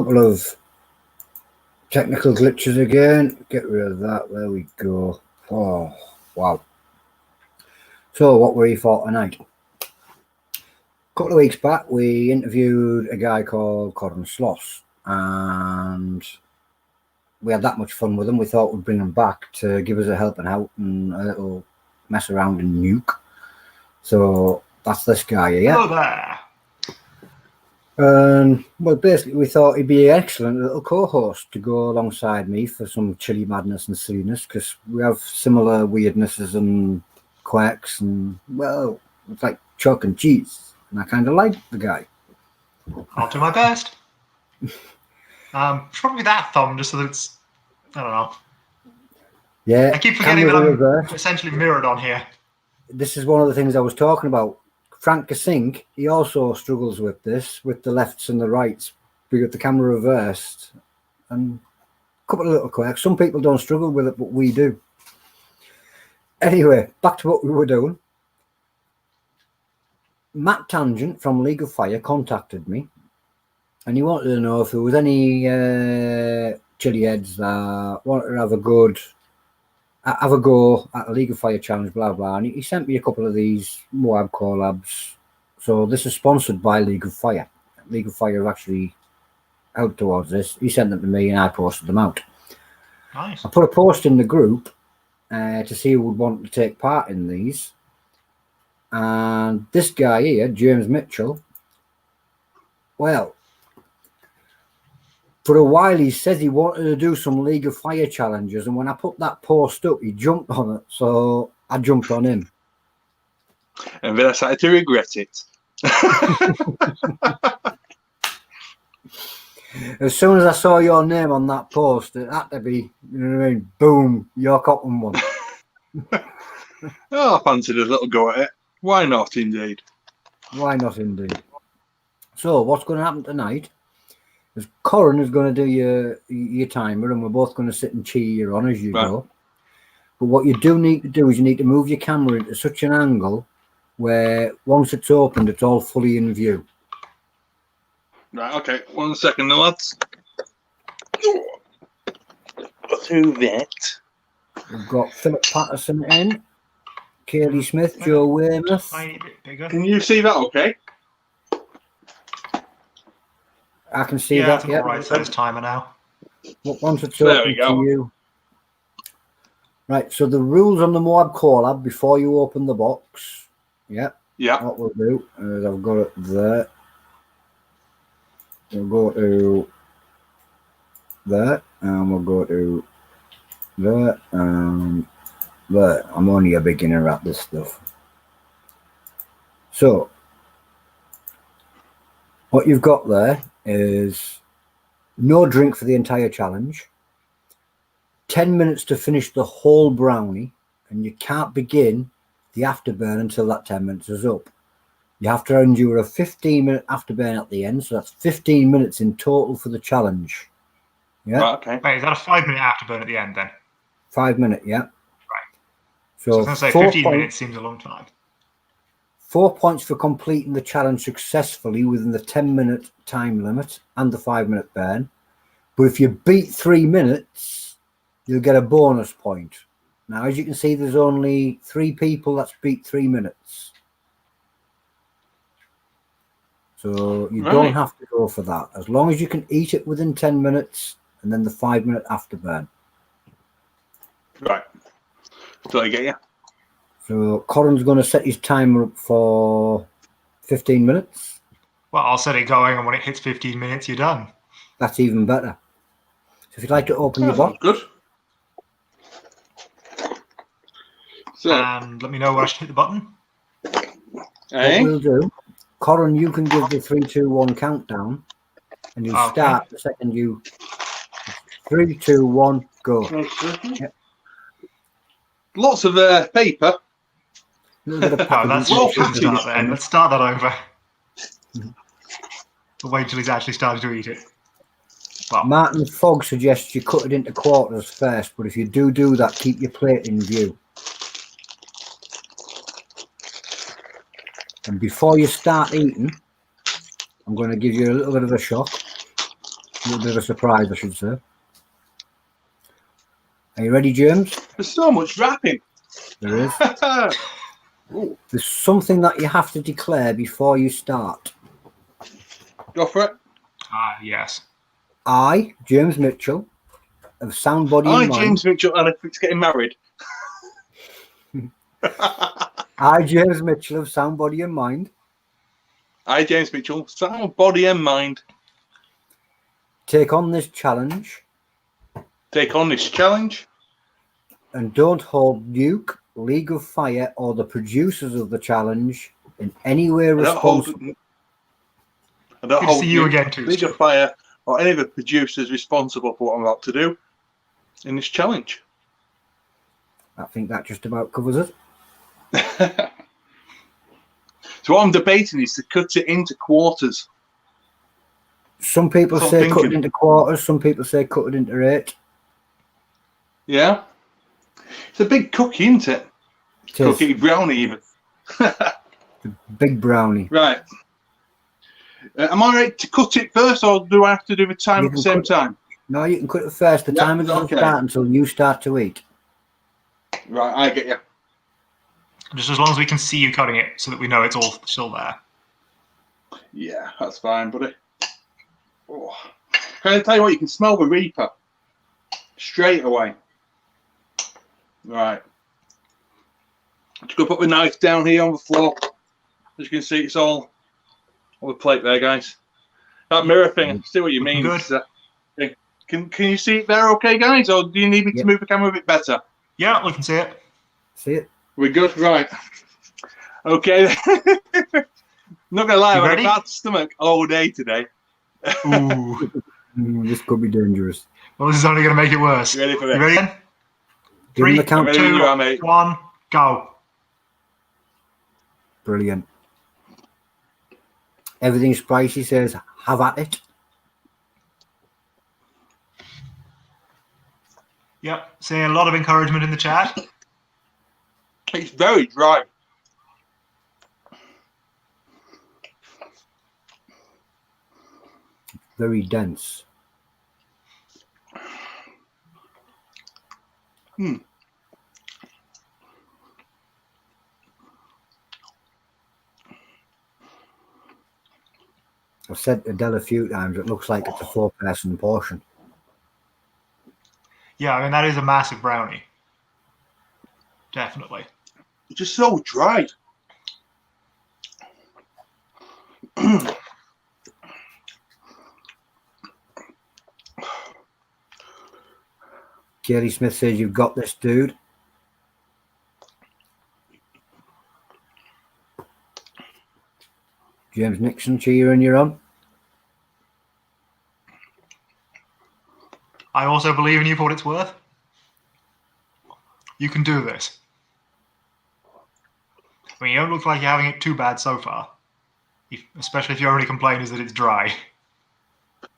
Couple of technical glitches again. Get rid of that. There we go. Oh, wow. So what were you for tonight? A couple of weeks back, we interviewed a guy called Colab Sloss, and we had that much fun with him. We thought we'd bring him back to give us a helping out and a little mess around in NEUK. So that's this guy here. Hello there. Well, basically, we thought he'd be an excellent little co-host to go alongside me for some chili madness and silliness, because we have similar weirdnesses and quirks, and well, it's like chalk and cheese, and I kind of like the guy. I'll do my best. Probably that thumb, just so that it's, I don't know. Yeah, I keep forgetting that I'm essentially mirrored on here. This is one of the things I was talking about. Frank Casink, he also struggles with this, with the lefts and the rights. We got the camera reversed, and a couple of little quirks. Some people don't struggle with it, but we do. Anyway, back to what we were doing. Matt Tangent from League of Fire contacted me, and he wanted to know if there was any Chilli-heads that wanted to have a go at a League of Fire challenge, blah blah. And he sent me a couple of these Moab collabs. So this is sponsored by League of Fire. League of Fire have actually helped towards this. He sent them to me and I posted them out. Nice. I put a post in the group to see who would want to take part in these. And this guy here, James Mitchell, well, for a while he says he wanted to do some League of Fire challenges, and when I put that post up, he jumped on it, so I jumped on him. And then I started to regret it. As soon as I saw your name on that post, it had to be, you know what I mean, boom, you're cotton one. Oh, I fancied a little go at it. Why not, indeed? Why not, indeed? So, what's going to happen tonight is Corin is going to do your timer, and we're both going to sit and cheer you on as you go. But what you do need to do is you need to move your camera into such an angle where once it's opened, it's all fully in view. Right, okay. 1 second, the lads. To that. We've got Philip Patterson in, Kaylee Smith, Joe Weymouth. Tiny bit bigger. Can you see that okay? I can see yeah, that. that's an alright size timer now. Once it's open to you. Right, so the rules on the Moab Colab before you open the box. Yeah. What we'll do is I've got it there. We'll go to there, and we'll go to there, and there. I'm only a beginner at this stuff. So, what you've got there is no drink for the entire challenge, 10 minutes to finish the whole brownie, and you can't begin the afterburn until that 10 minutes is up. You have to endure a 15-minute afterburn at the end, so that's 15 minutes in total for the challenge. Yeah. Right, okay. Wait, is that a 5-minute afterburn at the end then? 5 minute, yeah. Right. So I was going to say 15 minutes seems a long time. 4 points for completing the challenge successfully within the 10-minute time limit and the 5-minute burn. But if you beat 3 minutes, you'll get a bonus point. Now, as you can see, there's only 3 people that's beat 3 minutes. So you don't have to go for that. As long as you can eat it within 10 minutes and then the 5-minute afterburn. Right. Do I get you? So Corin's going to set his timer up for 15 minutes. Well, I'll set it going, and when it hits 15 minutes, you're done. That's even better. So if you'd like to open your box. Good. So, and let me know where I should hit the button. What we'll do, Corin, you can give the 3, 2, 1 countdown, and you'll start the second you. 3, 2, 1, go. Yep. Lots of paper. Let's start that over. We'll wait till he's actually started to eat it. Well, Martin Fogg suggests you cut it into quarters first, but if you do that, keep your plate in view. And before you start eating, I'm going to give you a little bit of a shock. A little bit of a surprise, I should say. Are you ready, James? There's so much wrapping. There is. Ooh, There's something that you have to declare before you start. go for it. Ah, yes. I, James Mitchell, of sound body I, and mind. James Mitchell, and if it's getting married. I, James Mitchell, of sound body and mind, I, James Mitchell, sound, body, and mind, take on this challenge take on this challenge and don't hold NEUK, League of Fire, or the producers of the challenge in any way responsible. I don't Good to hold see you Nuke, again, too, League of Fire, or any of the producers responsible for what I'm about to do in this challenge. I think that just about covers it. So what I'm debating is to cut it into quarters. Some people That's what say I'm cut it thinking. into quarters, some people say cut it into 8. Yeah? It's a big cookie, isn't it? It is. Cookie brownie even. Big brownie. Right. Am I right to cut it first, or do I have to do the time You at the can same cut- time? No, you can cut it first. The Yeah, timer doesn't okay. start until you start to eat. Right, I get you. Just as long as we can see you cutting it so that we know it's all still there. Yeah, that's fine, buddy. Oh. Can I tell you what? You can smell the Reaper straight away. Right. Just gonna put the knife down here on the floor. As you can see, it's all on the plate there, guys. That mirror thing, I see what you mean. Good. It's, can you see it there okay, guys? Or do you need me to Yep. move the camera a bit better? Yeah, we can see it. See it? We're good? Right. Okay. Not gonna lie, You I've had ready? a bad stomach all day today. Ooh. This could be dangerous. Well, this is only going to make it worse. You ready for You this? ready then? Give him the 3, count. Ready when 2, you are, mate. 1, go. Brilliant. Everything spicy says, have at it. Yep, seeing a lot of encouragement in the chat. It's very dry. Very dense. Hmm. I've said to Adele a few times, it looks like it's a 4-person portion. Yeah, I mean, that is a massive brownie. Definitely. It's just so dry. Jerry Smith says, you've got this, dude. James Nixon cheering you on. I also believe in you for what it's worth. You can do this. I mean, you don't look like you're having it too bad so far. Especially if your only complaint is that it's dry.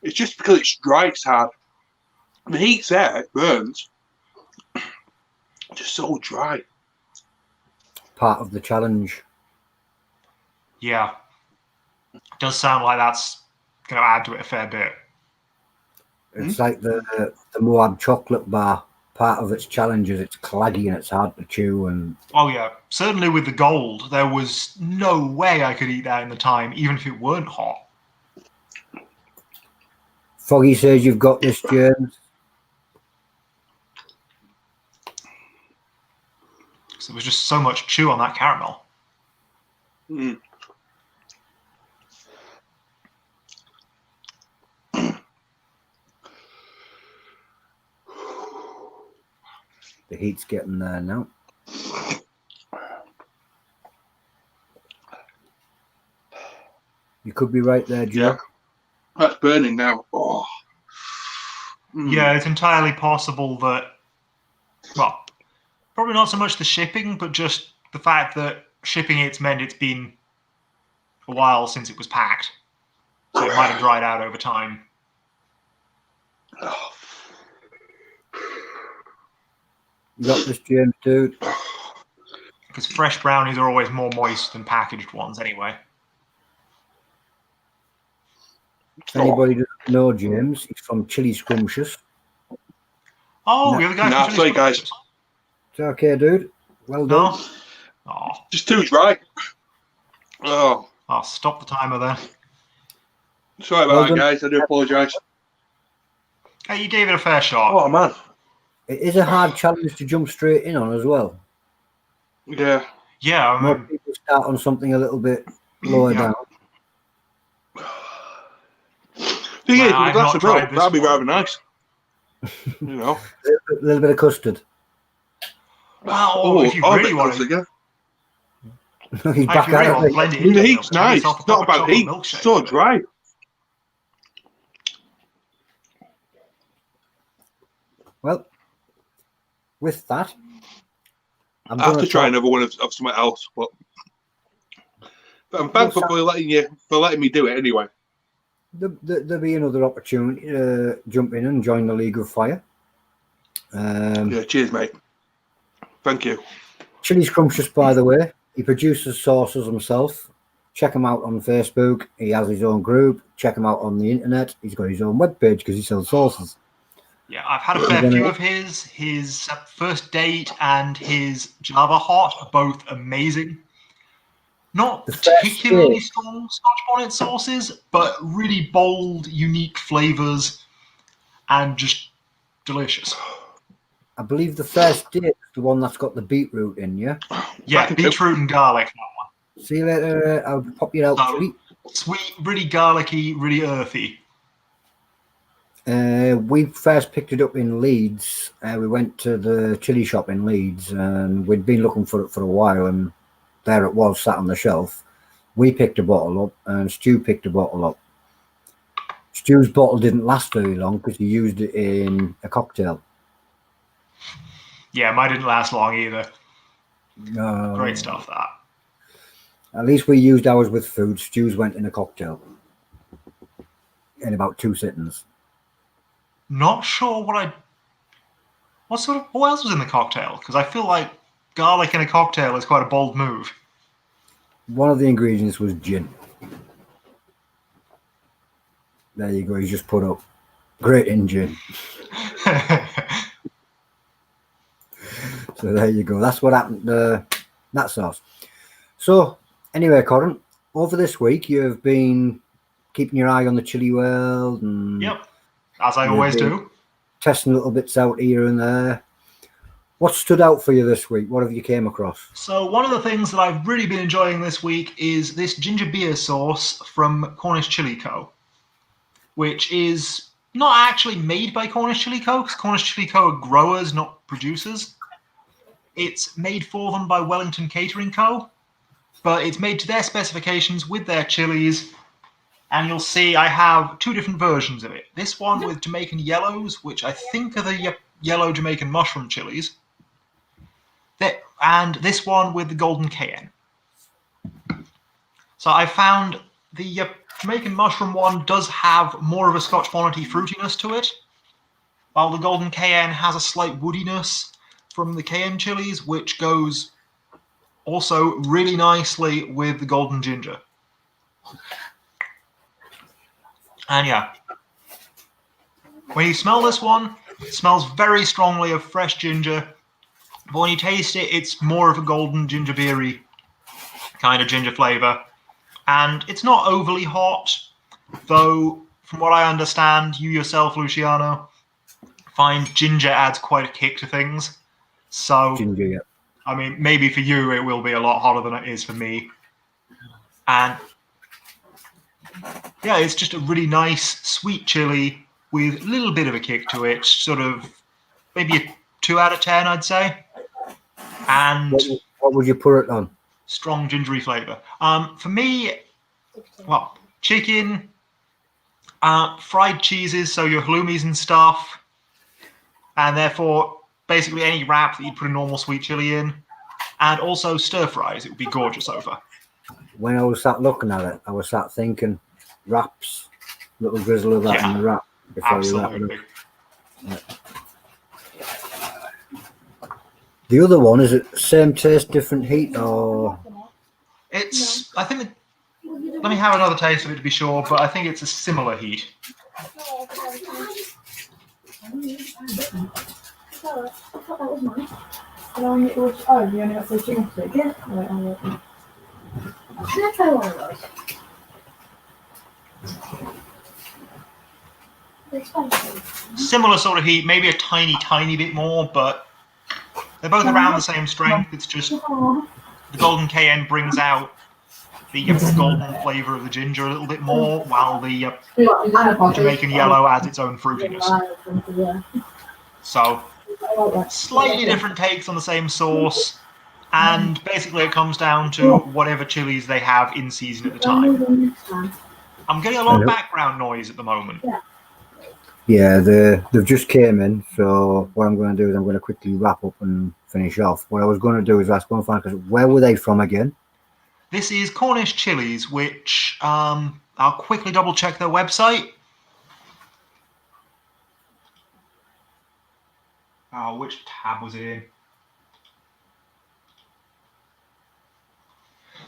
It's just because it strikes hard. The heat's there, it burns. Just so dry. Part of the challenge. Yeah. It does sound like that's going to add to it a fair bit. It's like the Moab chocolate bar. Part of its challenge is it's claggy and it's hard to chew. And Oh, yeah. Certainly with the gold, there was no way I could eat that in the time, even if it weren't hot. Foggy says, you've got this, James. So there was just so much chew on that caramel. Mm. The heat's getting there now. You could be right there, Joe. Yeah. That's burning now. Oh. Mm. Yeah, it's entirely possible that, well, probably not so much the shipping, but just the fact that shipping it's meant it's been a while since it was packed. So it might have dried out over time. Oh. You got this, James, dude. Because fresh brownies are always more moist than packaged ones anyway. If anybody doesn't know James, he's from Chilli Scrumptous. Oh, you're the guy Nah, from Chilli sorry, guys. Scrumptous. It's okay, dude. Well done. No? Oh, Just too dry. Oh, I'll stop the timer then. sorry about Well that, done. guys. I do apologise. Hey, you gave it a fair shot. Oh, man. It is a hard challenge to jump straight in on as well. Yeah. Yeah, I Most mean, people start on something a little bit lower Yeah. down. Thing Well, is, with a I've glass not of milk, tried this that'd be one. rather nice. You know. A little bit of custard. well, if you I'll really bet want custard, to, He's if back you really at want to it. blend it The into heat's milk, have nice. yourself a It's not proper about chocolate heat. milkshake. It's so dry. Well, with that, I'm I have going to try another one of something else, but I'm thankful for letting me do it anyway. There'll be another opportunity to jump in and join the League of Fire. Yeah, cheers, mate. Thank you. Chilli Scrumptious, by the way, he produces sauces himself. Check him out on Facebook. He has his own group. Check him out on the internet. He's got his own webpage because he sells sauces. Yeah, I've had a fair few of his. His First Date and his Java Hot are both amazing. Not particularly strong Scotch bonnet sauces, but really bold, unique flavors and just delicious. I believe the First Date is the one that's got the beetroot in, yeah? Yeah, beetroot and garlic. That one. See you later. I'll pop you out. So, sweet, really garlicky, really earthy. We first picked it up in Leeds. We went to the chili shop in Leeds, and we'd been looking for it for a while, and there it was, sat on the shelf. We picked a bottle up, and Stu picked a bottle up. Stu's bottle didn't last very long because he used it in a cocktail. Yeah, mine didn't last long either. No. Great stuff, that. At least we used ours with food. Stu's went in a cocktail in about 2 sittings. Not sure what else was in the cocktail? Because I feel like garlic in a cocktail is quite a bold move. One of the ingredients was gin. There you go. He's just put up great in gin. So there you go. That's what happened to that sauce. So anyway, Corin, over this week you've been keeping your eye on the chili world. And yep, as I always do. Testing little bits out here and there. What stood out for you this week? What have you came across? So one of the things that I've really been enjoying this week is this ginger beer sauce from Cornish Chilli Co., which is not actually made by Cornish Chilli Co., because Cornish Chilli Co. are growers, not producers. It's made for them by Wellington Catering Co., but it's made to their specifications with their chilies, and you'll see I have 2 different versions of it. This one with Jamaican yellows, which I think are the yellow Jamaican mushroom chilies, and this one with the golden cayenne. So I found the Jamaican mushroom one does have more of a Scotch bonnety fruitiness to it, while the golden cayenne has a slight woodiness from the cayenne chilies, which goes also really nicely with the golden ginger. And yeah, when you smell this one, it smells very strongly of fresh ginger, but when you taste it, it's more of a golden ginger beery kind of ginger flavor. And it's not overly hot, though from what I understand, you yourself, Luciano, find ginger adds quite a kick to things. So, Ginger, yeah. I mean, maybe for you it will be a lot hotter than it is for me. And yeah, it's just a really nice, sweet chili with a little bit of a kick to it. Sort of maybe a 2 out of 10, I'd say. And what would you put it on? Strong gingery flavor. For me, well, chicken, fried cheeses, so your halloumis and stuff, and therefore basically any wrap that you'd put a normal sweet chili in, and also stir fries. It would be gorgeous over. When I was sat looking at it, I was sat thinking wraps, little drizzle of that in the wrap before Absolutely. you wrap it up. Yeah. The other one, is it same taste, different heat, or? It's, I think Let me have another taste of it to be sure, but I think it's a similar heat. I thought that was mine. And it was, oh, you only got 3 chicken sticks? Yeah. Right, I'll look. Can I try one of those? They're spicy. Similar sort of heat, maybe a tiny bit more, but they're both around the same strength. It's just the golden cayenne brings out the golden flavour of the ginger a little bit more, while the Jamaican yellow adds its own fruitiness. So, slightly different takes on the same sauce, and basically it comes down to whatever chilies they have in season at the time. I'm getting a lot of background noise at the moment. Yeah, they've just came in, so what I'm going to do is I'm going to quickly wrap up and finish off. What I was going to do is ask one final question. Where were they from again? This is Cornish Chilies, which I'll quickly double check their website. Oh, which tab was it in?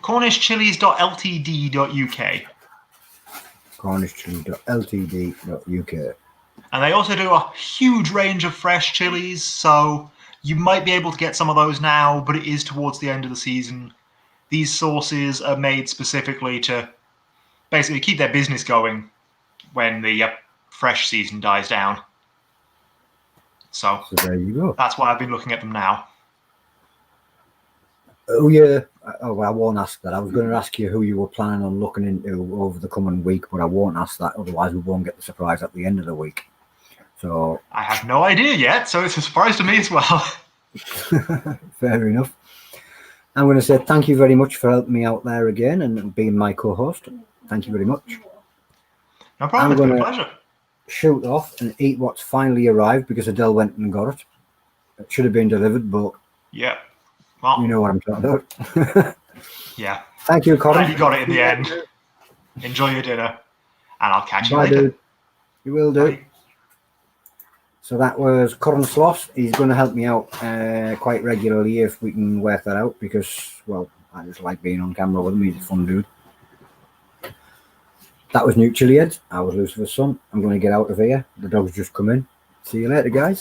cornishchilies.ltd.uk. cornishchili.ltd.uk. And they also do a huge range of fresh chilies, so you might be able to get some of those now, but it is towards the end of the season. These sauces are made specifically to basically keep their business going when the fresh season dies down. So there you go. That's why I've been looking at them now. Oh, yeah. Oh, well, I won't ask that. I was going to ask you who you were planning on looking into over the coming week, but I won't ask that. Otherwise, we won't get the surprise at the end of the week. So I have no idea yet, so it's a surprise to me as well. Fair enough. I'm going to say thank you very much for helping me out there again and being my co-host. Thank you very much. No problem. It's been a pleasure. Shoot off and eat what's finally arrived because Adele went and got it. It should have been delivered, but yeah, well, you know what I'm talking about. Yeah. Thank you, Colin. Glad you got it in the end. Enjoy your dinner, and I'll catch you Bye, later. dude. You will do. Bye. So that was Corin Sloss. He's going to help me out quite regularly if we can work that out because, well, I just like being on camera with him. He's a fun dude. That was NEUK Chilli-heads. I was Lucifer's son. I'm going to get out of here. The dog's just come in. See you later, guys.